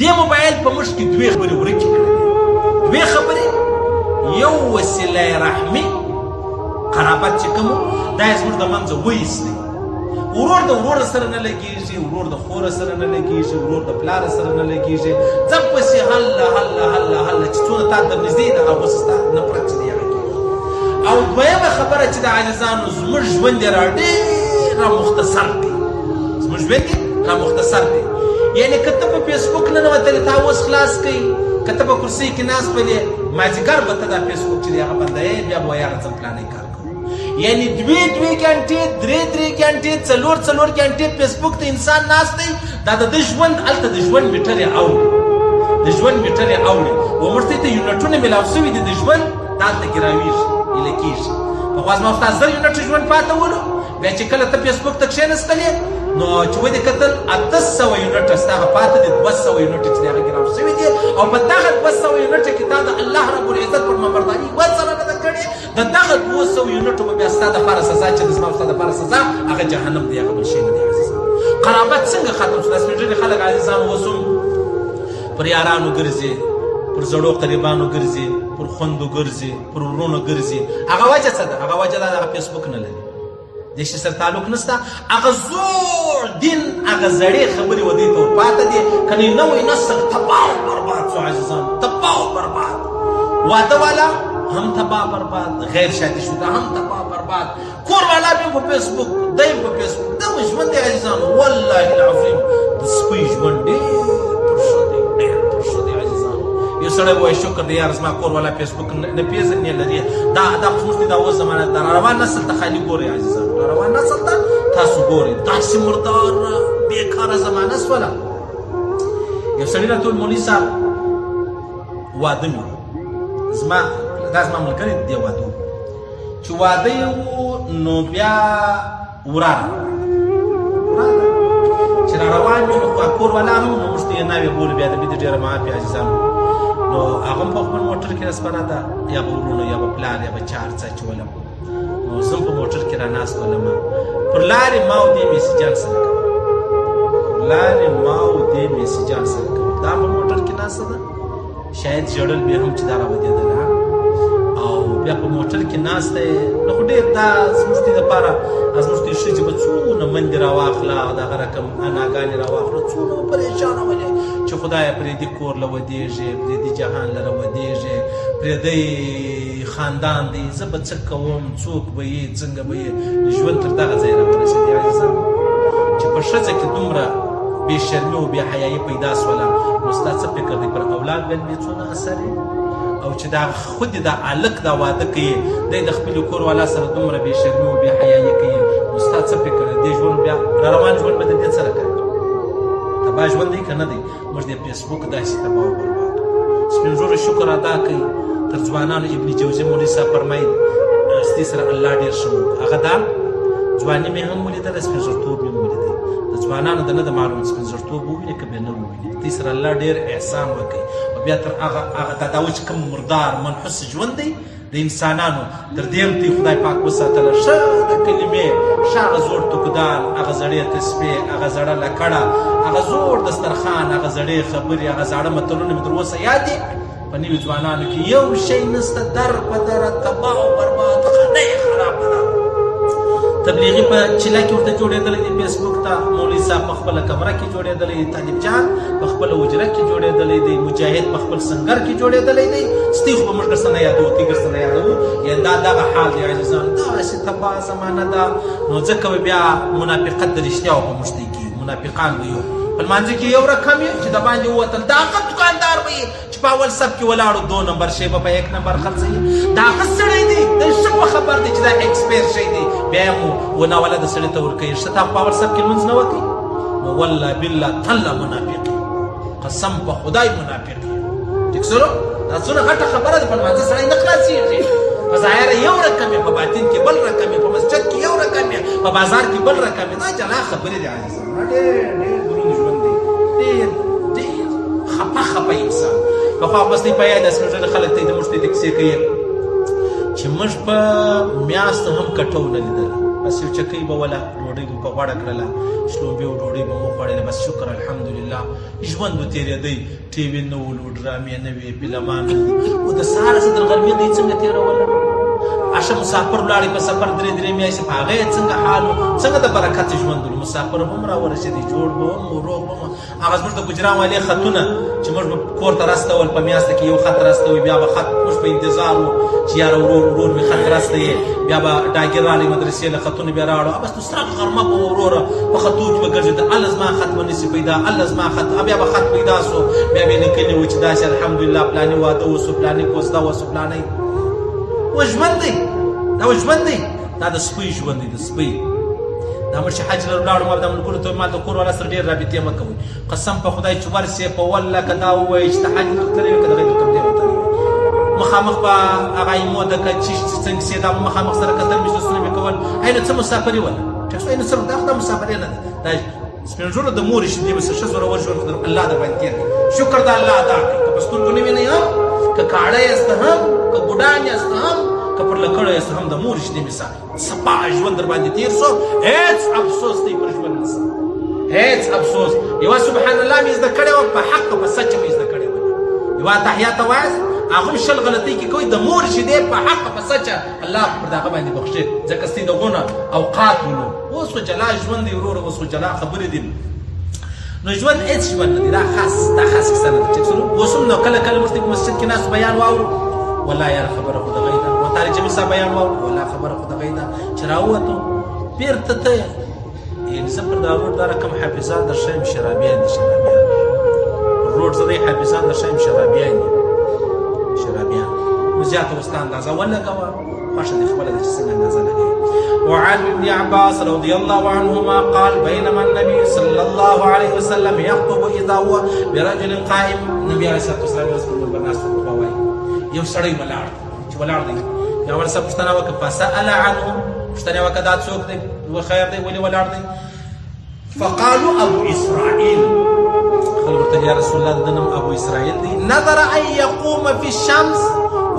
دې موبایل په موږ کې دوې خبرې ورکې کړې دوې خبرې یو وسیله رحمي قرابت چې کوم دا یې زموږ د منځه وایستی ورور د ورور سره نه لګېږي ورور د خور سره نه لګېږي ورور د پلار سره نه لګېږي ځه پسې هله هله هله هله چې څونه تا ته نږدې ده هغه ستا نفرت چې دی هغه کېږي او دویمه خبره چې د عزیزانو زموږ ژوند یې را ډېر مختصر دی زموږ ژوند یې را مختصر دی یعنې که ته په فیسبوک ننوتلې تا اوس خلاص کوي که ته په کرسۍ کې ناست پلې مازدیګر به ته دا فیسبوک چې دی هغه بندوې بیا به وایه راځم فلانی کار کوو یعنی دوې غنټې درې غنټې څلور غنټې فیسبوک ته انسان ناست دی دا د ده ژوند هلته د ژوند میټر یې اوړي د ژوند میټر یې اوړي و موږ ته یونټونه میلاو سوي دي د ژوند دا هلته ګراویږي ایله کېږي پخوا زما ستا 1000 یونټه ژوند پاته ولو بیا چې کله ته فیسبوک ته کښېنستلې نو چې ودې کتل 800 یونټه ستا هغه پاته دي 200 یونټه چې د هغه ګراو سوي دي او په دغه 200 یونټه کې تا د الله رب العزت پر مبرداري ورسره نه ده کړې د دغه 200 یونټو به بیا ستا دپاره سزا چې د زما او ستا دپاره سزا هغه جهنم دی هغه بل شی نه دی عزیزانو قرابت څنګه ختم شو دا سپین ږیري خلک عزیزانو اوس هم پر یارانو ګرځي پر زړو قریبانو ګرځي پر خوندو ګرځي پر ورونو ګرځي هغه وجه څه ده هغه وجه دا د هغه فیسبوک نه لري دې شي سره تعلق نشته هغه زوړ دین هغه زړې خبرې و دې ته ورپاته دي که نه نوی نسل تباه و برباد شو عزیزانو تباه و برباد واده والا هم تباه برباد غیر شادي شده هم تباه برباد کور والا بیا په فیسبوک دی په فیسبوک دغه ژوند دی عزیزانو والله العظیم د سپی ژوند ډېر پرشو دی ډېر پرشو دی عزیزانو یو سړی وایي شکر دی یار زما کور والا فیسبوک نه پېژني لري دا زموږ دی دا اوس زمانه ده راروان نسل ته خالي ګورئ عزیزانو راروان نسل ته تاسو ګورئ داسې مردار بېکاره زمانه شوله یو سړي راته وویل مولوي صاحب واده مې دا زما ملګری دی واده و چې واده یې و نو بیا وراره چې را روان وي نو کور والا هم نو موږ ته یې ناوې بولو بیا د بې د ډېره معافي عزیزانو نو هغه هم په خپل موټر کې راسپاره ده یا به ورونو یا به پلار یا به چا هر څه اچولم نو زه هم په موټر کې راناست ولم پر لارې ما او دې میسیجان سره کوم پر لارې ما او دې میسیجان سره کوم دا په موټر کې ناسته ده شاید ژړل بیا هم چې دا راودېدله او بیا په موټر کې ناسته یې نو خو ډېر دا زموږ دې دپاره زموږ دې ښځې به څونه منډې راواخله او دغه رقم اناګانې راواخله څونه پریشانه ولې چې خدایه پرېدې کور له ودېږې پرېدې جهان لره ودېږې پرېدی خاندان دی زه به څه کوم څوک به یې څنګه به یې ژوند تر دغه ځای راورسېدی عزیزانو چې په ښځه کې دومره بې شرمي او بې حیایي پیدا سوله نو ستا څه فکر دی پر اولاد باندې څونه اثر او چې دا خود دا هلک دا واده کوي دی د خپلې کور والا سره دومره بې شرمي او بې حیایي کوي نو ستا څه فکر دی دې ژوند بیا را روان ژوند به د دې سره کوي تباه ژوند دی که نه دی موږ د فیسبوک داسې تباه و برباد سپین ږیرو شکر ادا کوي تر ځوانانو ابن جوزي مولوي صاحب فرمایي ستې سره الله ډېر ښه هغه دا ځواني مې هم ولیدله سپین ږیرتوب مې هم ولیدی د ځوانانو د نه د معلوم سپین ږیرتوب ووینې که بیا نه ووینې دې سره الله ډېر احسان وکړي او بیا تر هغه دا و چې کوم مردار منحوس ژوند دی د انسانانو تر دې هم ته خدای پاک وساتله ښه د کلمې ښه هغه زوړ تکدان هغه زړې تسبې هغه زړه لکړه هغه زوړ دسترخوان هغه زړې خبرې هغه زاړه متلونه مې تر اوسه یاد دي په نوي ځوانانو کې یو شی نسته در په دره تباه او برباد خانه یې خرابه ده تبلیغي په چیله کې ورته جوړېدلی دی فیسبوک ته مولوي صاحب په خپله کمره کې جوړېدلی دی طالب جان په خپله حجره کې جوړېدلی دی مجاهد په خپل سنګر کې جوړېدلی دی ستی خو به موږ درسه نه یادوو تی درسه نه یادوو یا دا دغه حال دی عزیزانو داسې تباه زمانه ده نو ځکه به بیا منافقت د رښتیاو په موږ ته کېږي منافقان به یو په لمانځه کې یو رقم یې چې د باندې ووتل دا هغه دوکاندار به یې چې په اول صف کې ولاړو 2 نمبر شی به په 1 نمبر خرڅوي دا هغه سړی دی د ښه په خبر دی چې دا ایکسپیر شی دی بیا یې و ناولده سړي ته ورکوي ښه تا په اول صف کې لمونځ نه وکړي نو والله بالله تله منافق قسم په خدای منافق ټیک سلو دا څونه غټه خبره ده په لمانځه سړی نه خلاصېږي په ظاهر یو رقم یې په باطن کې بل رقم یې په مسجد کې یو رقم یې په بازار کې بل رقم یې دا جلا خبرې دي عزیزانو ډېر دروند ژوند دی ډېر خپه انسان پخوا بس دی په یاد سپین ږیري خلک ته یې د موږ ته د کیسې کوي چې موږ په میاشتو هم کټو نه لیدله بس یو چکۍ به وله ډوډۍ به په غوړه کړله شلومبې او ډوډۍ به مو خوړلې بس شکر الحمدلله ژوند به تېرېدی ټي وي نه ولو ډرامې نه وې فلمان او د سهاره څه تر غرمې دی څنګه تېروله اشه مسافر ولاړې په سفر درې میاشتې په هغه یې څنګه حال و څنګه د برکت ژوند و مسافر هم راورسېدی جوړ به هم روغ به هم هغه زموږ د ګجران والې خطونه چې موږ به کور ته راستول په میاشته کې یو خط راستوي بیا به خط موږ په انتظار وو چې یاره ورور مې خط راستوي بیا به ډاګر رالی مدرسې له خطونه بیا راوړو بس نو سره غرمه به وروره په خطو کې به ګرځېده الله زما خط به نسي پیدا الله زما خط بیا به خط پیدا سو بیا به یې لیکلي وو چې داسې الحمدلله پلانې واده وسو پلانې کوزده وسو پلانې و ژوند دی دا و ژوند دی دا د سپۍ ژوند دی د سپۍ دا موږ چې حج له ولاړو ما د ملګرو ته ما د کور والا سره ډېر رابطې مه کوئ قسم په خدای چې ورسې په والله که دا ووایي چې ته حج ته تللی وې که د غیر ته تللی وې مخامخ به هغه ایمو د چې څنګه سې دا مخامخ سره کتل مجلسونه مې کول ای نو څه مسافري وله ټیک ای نو څه دا خو دا مسافري نه ده دا سپین ږیرو د مورې شیدې به څه ښه زوره وژغوري الله در باندې تېر کړي شکر د الله ادا کړئ که په سترګو نه وینئ هم که کاړه یاست هم که بوډان یاست هم که پر لکړه یاست هم د مورې شیدې مې صفا ژوند در باندې تېر سو هېڅ افسوس دی پر ژوند نشته هېڅ افسوس یوه سبحان الله مې زده کړې وه په حق په سچه مې زده کړې وه یوه تحیاته وایاست هغه هم شل غلطۍ کې کوي د مور شیدې په حق په سچه الله پر دغه باندې بخښي ځکه ستې دغونه اوقات ولو اوس خو جلا ژوند دی وروره اوس خو جلا خبرې دي نو ژوند هېڅ ژوند نه دی دا خاص کیسه نه ده ټیک شو اوس هم نو کله کله موږ په مسجد کې ناست بیان واورو والله یاره خبره خو دغه ده و طارق جمیل صاحب بیان واورو والله خبره خو دغه ده چې راووتو بېرته ته یعنې زه پر دا روډ دا رقم حافظان در ښیم شرابیان دي شرابیان روډ زه دی حافظان در ښیم شرابیان دي شرابیان نو زیاته ورسته اندازه ولګوه خوښه دې خپله ده چې څنګه اندازه لګوي وعن ابن عباس رضي الله عنهما قال بينما النبي صلى الله عليه وسلم يخطب اذا هو برجل قائم النبي عليه الصلاه والسلام رسول الله بالناس خطبه یو سړی ولاړ چې ولاړ دی پیغمبر صاحب پوښتنه وکړه فسأل عنه پوښتنه وکړه دا څوک دی و خیر دی ولې ولاړ دی فقالوا ابو اسرائيل خلکو ته یا رسول الله د نوم ابو اسرائیل دی نظر ان يقوم في الشمس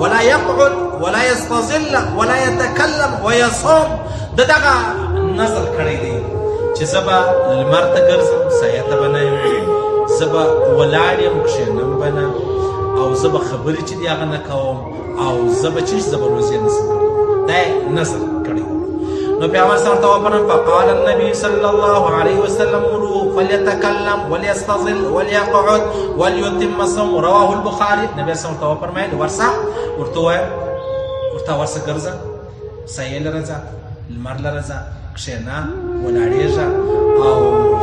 ولا يقعد ولا يستظل ولا يتكلم ويصوم دغه نظر کړی دی چې زه به لمر ته ګرځم سایه ته به نه یم زه به ولاړ یم کښېنم به نه او زه به خبرې چې دي هغه نه کوم او زه به چې زه به روزې نشم دا یې نظر کړی نو پیغمبر صلی الله علیه وسلم فقال النبي صلى الله عليه وسلم مروه فليتكلم وليستظل وليقعد وليتم صوم رواه البخاري نبی صلی الله علیه وسلم فرمایل ورسه ورته وایه ورته ورسه ګرځه سایې لره ځه لمر لره ځه کښېنه ولاړېږه او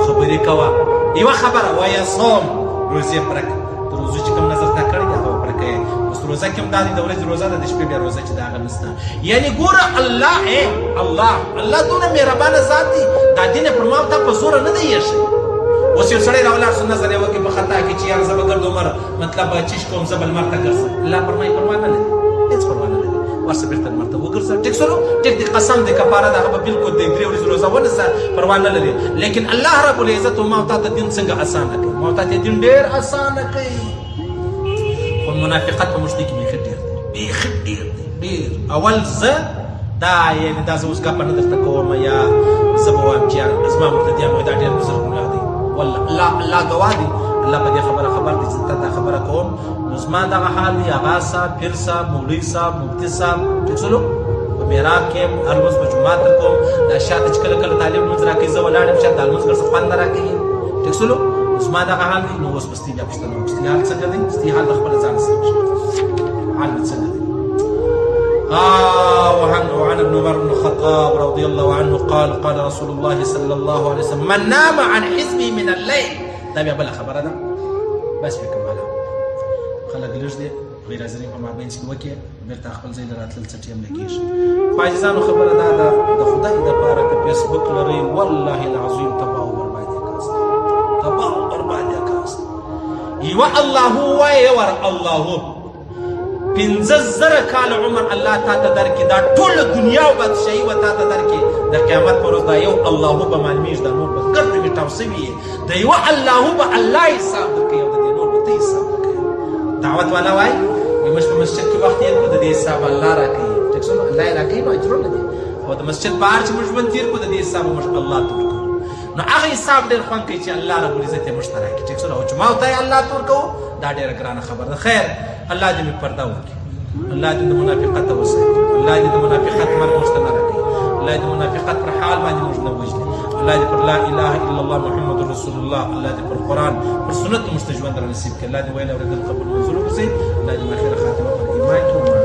خبرې کوه یوه خبره ویصوم روزې پوره کړه د روزو چې کوم نظر تا کړی دی هغه پوره کوې اوس روزه کې هم دا دی د ورځې روزه ده د شپې بیا روزه چې د هغه نشته یعنې ګوره الله دونه مهربانه ذات دی دا دین یې پر ما تا په زوره نه دی ایښی اوس یو سړی راولاړ سو نظر یې وکړي په خطا کې چې یاره زه به ګرد عمر مطلب چیش کوم زه به لمر ته ګرځم الله فرمایي پروا نه لري هېڅ پروا نه لري ورسه بېرته لمر ته وګرځه ټیک شولو ټیک دی قسم دی کفاره ده هغه به بلکل دی 3 ورځې روزه ونیسه پروا نه لري لیکن الله رب العزت ما او تا ته دین څنګه اسانه کوي ما او تا ته دین ډېر اسانه کوي خو منافقت په موږ کې بیخي ډېر دی بیخي ډېر دی ډېر اول زه دا یعنې دا زه اوس ګپه نه درته کوم یا زه به وایم چې یاره زما مبتدیان وایي دا ډېر بزرګ ملا دی والله الله ګواه دی الله په دې خبره خبر دی چې ته دا خبره کوم نو زما دغه حال دی اغا صاحب پیر صاحب مولوي صاحب مفتي صاحب ټیک شولو په محراب کې هر لمونځ په جومات ته کوم دا شاته چې کله کله طالب لمونځ راکوي زه ولاړ یم شاید دا لمونځ ګر څه خوند نه راکوي ټیک شولو زما دغه حال دی نو اوس به ستې بیا پوښتنه وکړو ستې حال څنګه دی ستې حال د خپله ځان سره حال مې څنګه دی وعن ابن عمر بن الخطاب رضي الله عنه قال قال رسول الله صلى الله عليه وسلم من نام عن حزبه من الليل دا بیا بله خبره ده بس بیا کماله خلک لږ دی غیر حاضرین په مابینځ کې وکړي بېرته خپل ځای له راتلل څه ټیم لګېږي خو عاجزانو خبره دا ده د خدای دپاره که فیسبوک لرئ والله العظیم تباه و بربادي کاست تباه و بربادي کاست یوه الله ووایه ور الله 15,000 کاله عمر الله تا ته درکړي دا ټوله دنیا او بادشاهي به تا ته درکړي د قیامت په ورځ دا یو الله به معلومېږي دا نور به ګرد میټاو سوي یې د یوه الله به الله حساب درکوي او د دې نور به ته حساب درکوي دعوت والا وایي موږ په مسجد کې وخت تېر کړو د دې حساب الله راکوي ټیک شو الله یې راکوي نو اجرونه دي خو او د مسجد په هر چې موږ ژوند تېر کړو د دې حساب موږ الله ته ورکوو نو هغه حساب ډېر خوند کوي چې الله رب العزت یې موږ ته راکړي ټیک شو او چې ما ته یې الله ته ورکوو دا ډېره ګرانه خبره ده خیر الله دې مې پرده وکړي الله دې د منافقت وساتي الله دې د منافقت مرګ موږ ته نه راکړي الله دې د منافقت پر حال باندې موږ نه وژني الله دې پر لا اله الا الله محمد رسول الله الله دې پر قرآن پر سنت موږ ته ژوند را نصیب کړي الله دې ویل اورېدل قبول منظور وګرځوي الله دې ماخره خاتمه پر ایمان کړي